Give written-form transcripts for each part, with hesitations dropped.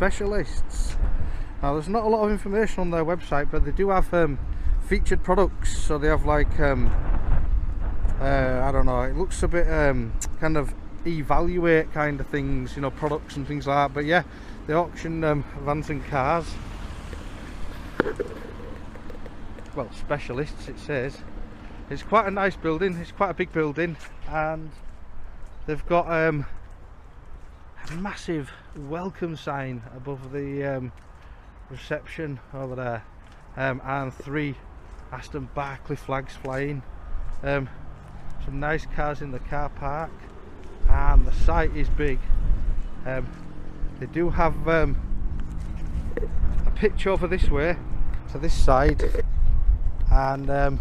specialists. Now there's not a lot of information on their website, but they do have featured products. So they have like I don't know, it looks a bit kind of evaluate kind of things, you know, products and things like that. But yeah, they auction vans and cars. Well, specialists it says. It's quite a nice building, it's quite a big building, and they've got a massive welcome sign above the reception over there, and 3 Aston Barclay flags flying. Some nice cars in the car park, and the site is big. They do have a pitch over this way to this side, and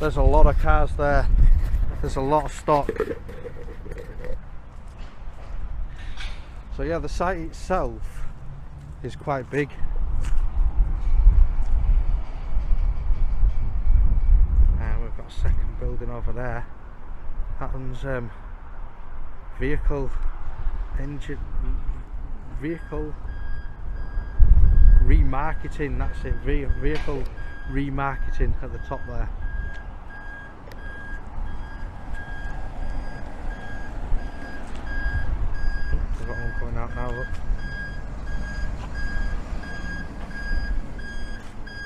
there's a lot of cars there. There's a lot of stock. So yeah, the site itself is quite big. And we've got a second building over there. That one's vehicle remarketing. That's it, vehicle remarketing at the top there. We've got one coming out now, look.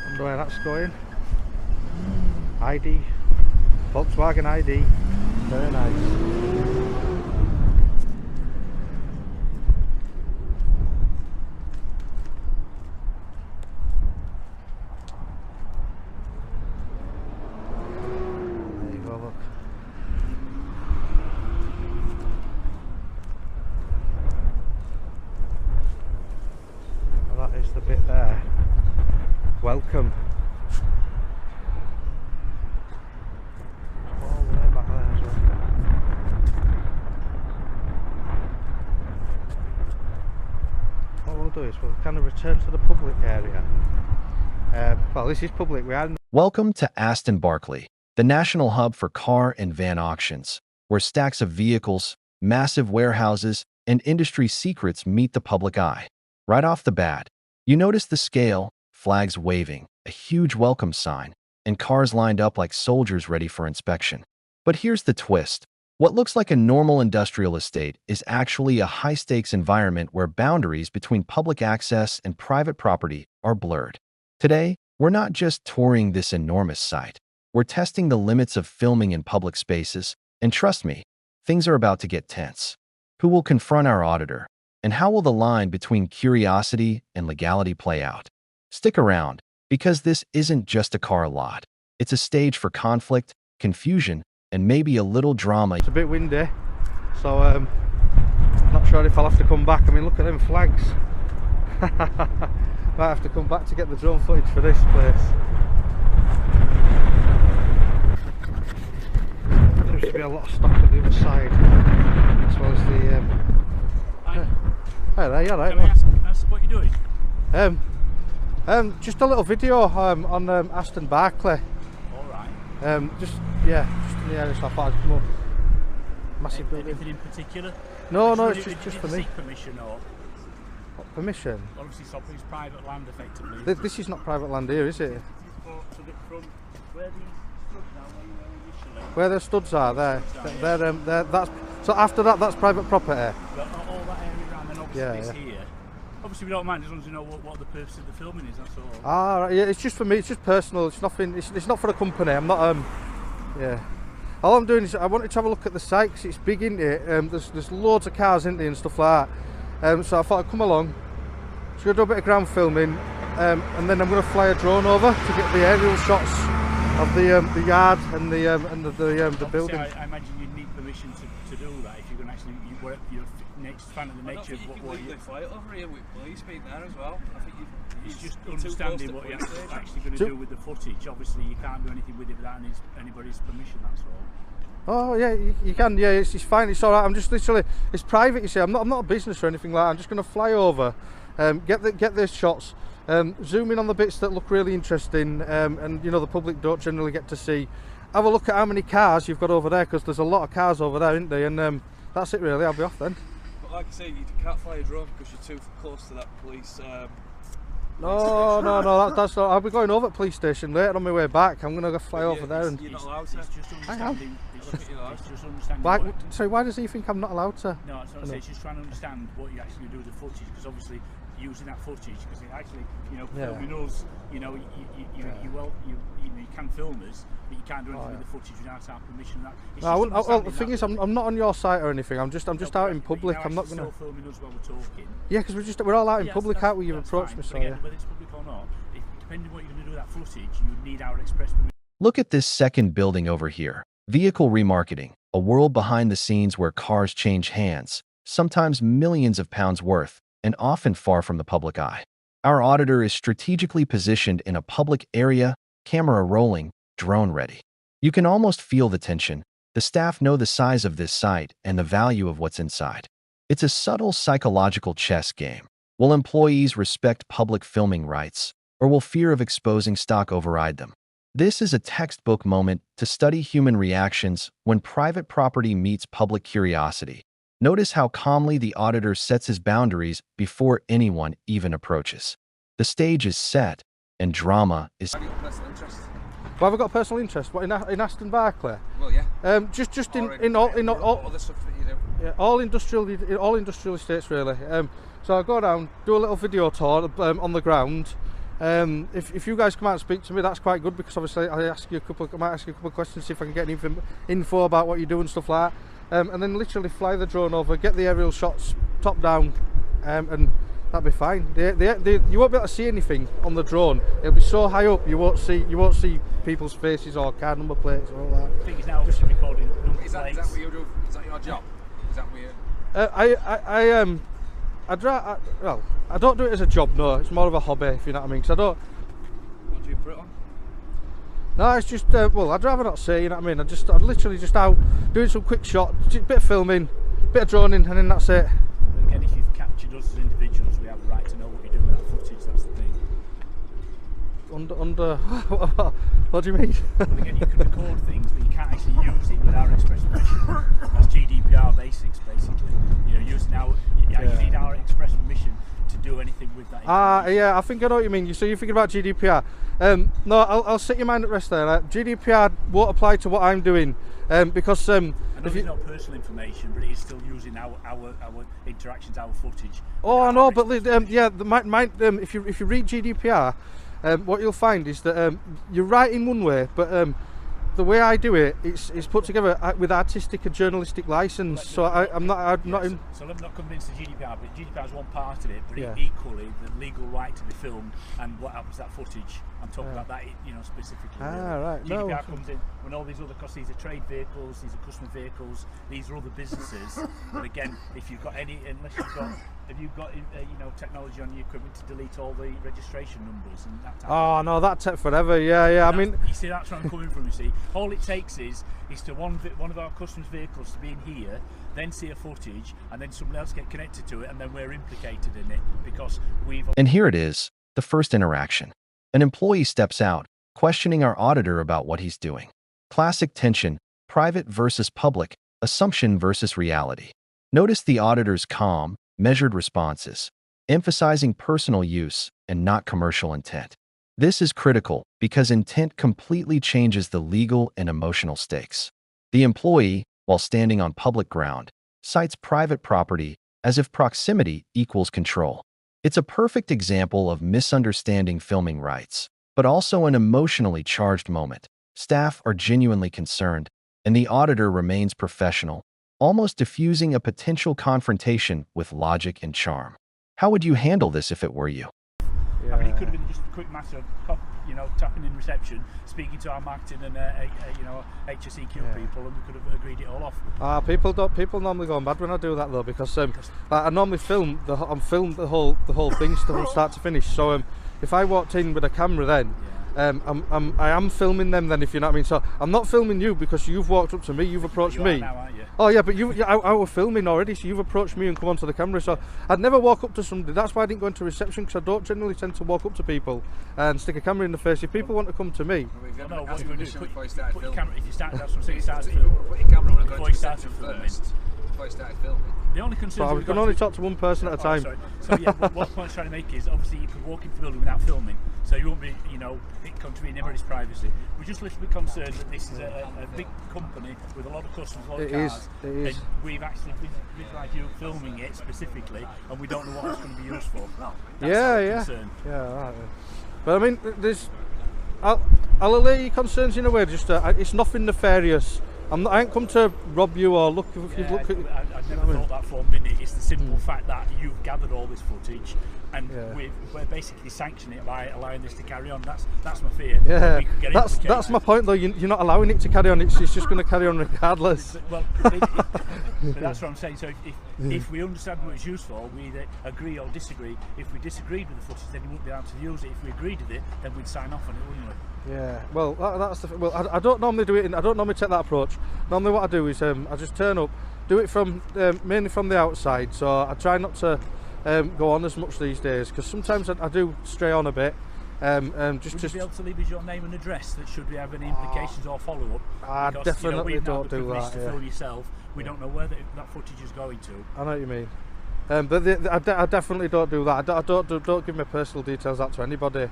Wonder where that's going. ID, Volkswagen ID, very nice. The bit there, welcome. All the way back there as well. What we'll do is we'll kind of return to the public area. Well, this is public. We are. Welcome to Aston Barclay, the national hub for car and van auctions, where stacks of vehicles, massive warehouses, and industry secrets meet the public eye. Right off the bat, you notice the scale, flags waving, a huge welcome sign, and cars lined up like soldiers ready for inspection. But here's the twist. What looks like a normal industrial estate is actually a high-stakes environment where boundaries between public access and private property are blurred. Today, we're not just touring this enormous site. We're testing the limits of filming in public spaces, and trust me, things are about to get tense. Who will confront our auditor? And how will the line between curiosity and legality play out? Stick around, because this isn't just a car lot. It's a stage for conflict, confusion, and maybe a little drama. It's a bit windy, so I'm not sure if I'll have to come back. I mean, look at them flags. Might have to come back to get the drone footage for this place. There seems to be a lot of stock on the other side, as well as the Hi there, you alright? Can I ask what you're doing? Just a little video on Aston Barclay. Alright. Just in the area, so I thought I'd come up. Massive building. Anything in particular? No, it's just for me. Seek permission or? What, permission? Obviously, it's private land, effectively. This is not private land here, is it? To the front, where these studs now, where you were initially. Where the studs are, they're that's so after that, that's private property. Well, all that area around, and obviously this here. Obviously, we don't mind as long as you know what the purpose of the filming is. That's all. Ah, right, yeah, it's just for me. It's just personal. It's nothing. It's not for a company. I'm not. Yeah. All I'm doing is I wanted to have a look at the site because it's big, isn't it? There's loads of cars in there and stuff like that. So I thought I'd come along. Just gonna do a bit of ground filming, and then I'm gonna fly a drone over to get the aerial shots of the yard and the building. I imagine you'd need permission to do that if you're going to actually you're fan of the nature of what you fly it over here with police being there as well. I think it's just understanding what you're actually going to do with the footage. Obviously, you can't do anything with it without anybody's permission. That's all. Oh yeah, you can. Yeah, it's fine. It's all right. I'm just literally. It's private. You see, I'm not a business or anything like that. I'm just going to fly over, get those shots. Zoom in on the bits that look really interesting, and you know the public don't generally get to see. Have a look at how many cars you've got over there, because there's a lot of cars over there, isn't there? And that's it really. I'll be off then. like I say, you can't fly a drone because you're too close to that police. No, that's not. I'll be going over to the police station later on my way back. I'm going to go fly over there and. You're not allowed to. It's just I am. understanding. It's just understanding. Why, sorry, why does he think I'm not allowed to? No, it's not. It's just trying to understand what you actually do with the footage, because obviously using that footage, because it actually, filming us, you can film us, but you can't do anything with the footage without our permission. Well, the thing is, I'm not on your site or anything. I'm just out in public. I'm not still filming us while we're talking. Yeah, because we're all out in public, aren't we? You've approached me, so again, whether it's public or not, depending on what you're going to do with that footage, you need our express permission. Look at this second building over here. Vehicle remarketing, a world behind the scenes where cars change hands, sometimes millions of pounds worth, and often far from the public eye. Our auditor is strategically positioned in a public area, camera rolling, drone ready. You can almost feel the tension. The staff know the size of this site and the value of what's inside. It's a subtle psychological chess game. Will employees respect public filming rights, or will fear of exposing stock override them? This is a textbook moment to study human reactions when private property meets public curiosity. Notice how calmly the auditor sets his boundaries before anyone even approaches. The stage is set, and drama is... Have you got personal interest? Well, have I got a personal interest? What, in Aston Barclay? Well, yeah. Just in all other stuff that you do. Yeah, all industrial estates really. So I go down, do a little video tour on the ground. If you guys come out and speak to me, that's quite good, because obviously I might ask you a couple of questions, see if I can get any info about what you do and stuff like that. And then literally fly the drone over, get the aerial shots top down, and that'll be fine. You won't be able to see anything on the drone. It'll be so high up, you won't see people's faces or car number plates or all that. I think it's now just recording number plates. Is that what you do? Is that your job? Is that what you... Well, I don't do it as a job, no. It's more of a hobby, if you know what I mean. Cause I don't. What do you put it on? No, it's just well, I'd rather not say, you know what I mean. I'd literally just out doing some quick shots, just a bit of filming, bit of droning, and then that's it. But again, if you've captured us as individuals, we have a right to know what you're doing with that footage. That's the thing. Under what do you mean? But again, you can record things, but you can't actually use it with our express permission. That's GDPR basics, basically. Using our, you need our express permission to do anything with that. Yeah, I think I know what you mean. So you're thinking about GDPR. No, I'll set your mind at rest there. GDPR won't apply to what I'm doing, because I know it's not personal information, but it is still using our interactions, our footage. Oh, I know, but if you read GDPR, what you'll find is that you're right in one way, but the way I do it, it's put together with artistic and journalistic license. So I'm not in. So I'm not convinced of GDPR, but GDPR is one part of it. But equally, the legal right to be filmed and what happens to that footage. I'm talking about that, specifically. Right. GDPR comes in when all these other, because these are trade vehicles, these are customer vehicles, these are other businesses. But again, if you've got any, have you got technology on your equipment to delete all the registration numbers and that type of thing? No, that took forever. Yeah. I mean, you see, that's where I'm coming from. You see, all it takes is to one of our customers' vehicles to be in here, then see a footage, and then someone else get connected to it, and then we're implicated in it because we've. And here it is, the first interaction. An employee steps out, questioning our auditor about what he's doing. Classic tension, private versus public, assumption versus reality. Notice the auditor's calm, measured responses, emphasizing personal use and not commercial intent. This is critical because intent completely changes the legal and emotional stakes. The employee, while standing on public ground, cites private property as if proximity equals control. It's a perfect example of misunderstanding filming rights, but also an emotionally charged moment. Staff are genuinely concerned, and the auditor remains professional, almost diffusing a potential confrontation with logic and charm. How would you handle this if it were you? I mean, it could have been just a quick matter of, tapping in reception, speaking to our marketing and HSEQ people, and we could have agreed it all off. People normally go mad when I do that though, because I normally film the whole thing from start to finish. So if I walked in with a camera, then I am filming them. Then, if you know what I mean. So I'm not filming you because you've walked up to me, you've approached me. Now, aren't you? Oh yeah, but I was filming already, so you've approached me and come onto the camera. So I'd never walk up to somebody. That's why I didn't go into reception, because I don't generally tend to walk up to people and stick a camera in the face. If people want to come to me, what you're going to do, put your camera. If you start, that's what I'm saying. Put your camera on and go before you to start reception filming. first. before you started filming. The only concern So I can only talk to one person at a time. Sorry. So yeah, what I'm trying to make is obviously you can walk into the building without filming, so you won't be, you know, it contravening anybody's privacy. We're just a little bit concerned that this is a big company with a lot of customers, a lot of cars, and we've actually visualised you filming it specifically, and we don't know what it's going to be used for. That's our concern. Right. But I mean, I'll allay your concerns in a way. Just it's nothing nefarious. I ain't come to rob you or look. If you look at, I never thought that for a minute. It's the simple fact that you've gathered all this footage, and we're basically sanctioning it by allowing this to carry on. That's my fear. Yeah, that's my point though. You're not allowing it to carry on. It's just going to carry on regardless. Well, but that's what I'm saying. So if we understand what it's used for, we either agree or disagree. If we disagreed with the footage, then you wouldn't be able to use it. If we agreed with it, then we'd sign off on it, wouldn't we? Yeah. Well, that's the. Well, I don't normally do it. I don't normally take that approach. Normally, what I do is I just turn up, do it from mainly from the outside. So I try not to go on as much these days, because sometimes I do stray on a bit. Would you be able to leave us your name and address that should we have any implications or follow-up? I definitely don't do that. To film yourself, we don't know where that footage is going to. I know what you mean. But I definitely don't do that. I don't give my personal details out to anybody.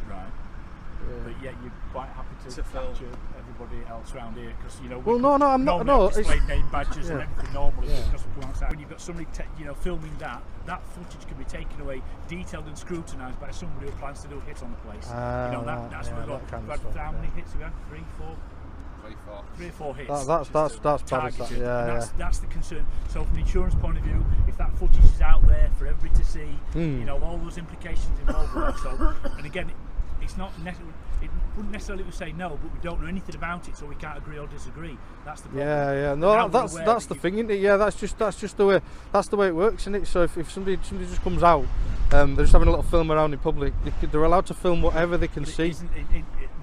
Right. But yet you're quite happy to capture everybody else around here, because you know. Well, no, I'm not. No, display name badges and everything normally because we come outside. When you've got somebody, filming that footage can be taken away, detailed and scrutinised by somebody who plans to do a hit on the place. That's what we've got. How many hits have we had? 3, 4. 3 or 4 hits. That's targeted. Yeah. That's the concern. So from the insurance point of view, if that footage is out there for everybody to see, you know, all those implications involved with it. So, and again, it's not necessarily. It wouldn't necessarily say no, but we don't know anything about it, so we can't agree or disagree. That's the problem. Yeah. No, that's the thing, isn't it? Yeah, that's just the way it works, isn't it? So if somebody just comes out, they're just having a little film around in public, they're allowed to film whatever they can see.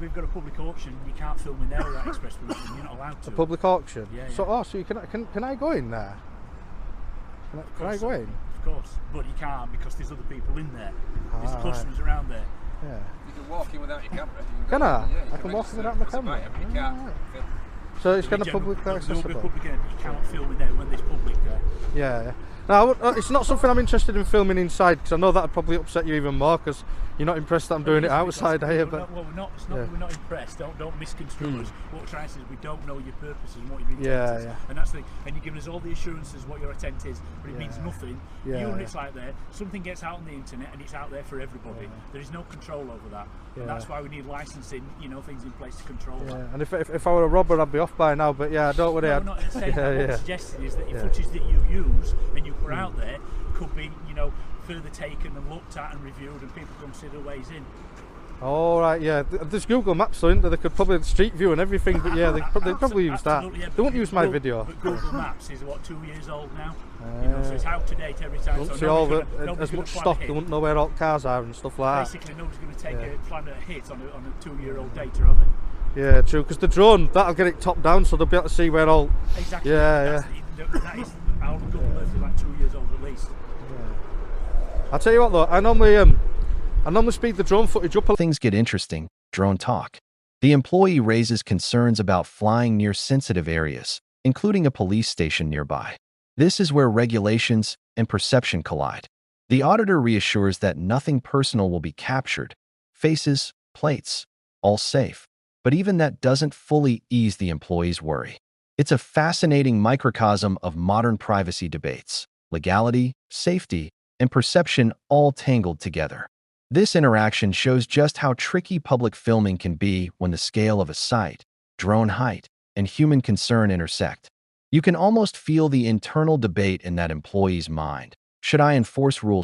We've got a public auction. You can't film in there without express permission. You're not allowed to. A public auction. Yeah. So you can I go in there? Can I go in? Of course, but you can't because there's other people in there. There's customers around there. Yeah. You can walk in without your camera. Can I? Yeah, I can walk in without my camera. You can't film. So it's kind of publicly accessible. There'll be public in, but you cannot film in there when there's public there. Yeah. Now, it's not something I'm interested in filming inside, because I know that would probably upset you even more, because you're not impressed that I'm doing it outside, are you? But we're not. It's not that we're not impressed. Don't misconstrue us. What we're trying to say is we don't know your purposes and what your intent is. And that's the. And you're giving us all the assurances what your intent is, but it means nothing. Units like there, something gets out on the internet and it's out there for everybody. There is no control over that, and that's why we need licensing. You know, things in place to control that. And if I were a robber, I'd be off by now. But don't worry. No, I'm not saying that. What I'm suggesting is that your footage that you use and you put out there could be, you know, further taken and looked at and reviewed, and people consider ways in. All right, there's Google Maps, though, isn't there? They could probably Street View and everything, but they probably use that. Yeah, they won't use my video. But Google Maps is what, 2 years old now. You know, so it's out to date every time. Don't see all as much stock. They wouldn't know where all cars are and stuff like that. Basically, nobody's going to take a plan a hit on a 2-year-old data, are they? Yeah, true. Because the drone, that'll get it top down, so they'll be able to see where all. Exactly. That is our Google Earth is like 2 years old at least. I'll tell you what though, I normally speed the drone footage up. Things get interesting. Drone talk. The employee raises concerns about flying near sensitive areas, including a police station nearby. This is where regulations and perception collide. The auditor reassures that nothing personal will be captured. Faces, plates, all safe. But even that doesn't fully ease the employee's worry. It's a fascinating microcosm of modern privacy debates. Legality, safety, and perception all tangled together. This interaction shows just how tricky public filming can be when the scale of a site, drone height, and human concern intersect. You can almost feel the internal debate in that employee's mind. Should I enforce rules